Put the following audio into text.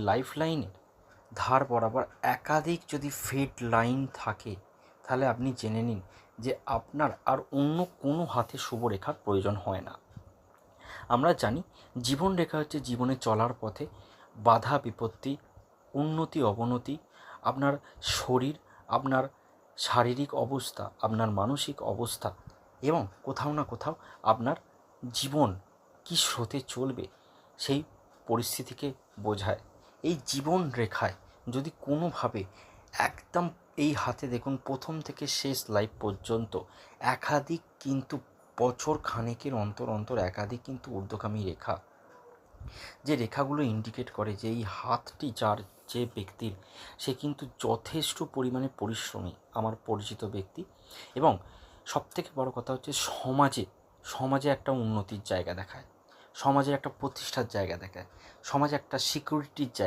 Life লাইনের ধার বরাবর একাধিক যদি ফেড লাইন থাকে, তাহলে আপনি জেনে নিন যে আপনার আর অন্য কোনো হাতে শুভরেখার প্রয়োজন হয় না। আমরা জানি জীবন রেখা হচ্ছে জীবনে চলার পথে বাধা বিপত্তি, উন্নতি অবনতি, আপনার শরীর, আপনার শারীরিক অবস্থা, আপনার মানসিক অবস্থা এবং কোথাও না কোথাও আপনার জীবন কী স্রোতে চলবে সেই পরিস্থিতিকে বোঝায়। এই জীবন রেখায় যদি কোনোভাবে একদম এই হাতে দেখুন প্রথম থেকে শেষ লাইফ পর্যন্ত একাধিক কিন্তু বছর খানেকের অন্তর অন্তর একাধিক কিন্তু ঊর্ধ্বগামী রেখা, যে রেখাগুলো ইন্ডিকেট করে যে এই হাতটি যার, যে ব্যক্তির, সে কিন্তু যথেষ্ট পরিমাণে পরিশ্রমী, আমার পরিচিত ব্যক্তি। এবং সবথেকে বড় কথা হচ্ছে সমাজে একটা উন্নতির জায়গা দেখায়, সমাজে একটা প্রতিষ্ঠার জায়গা দেখায়, সমাজে একটা সিকিউরিটির জায়গা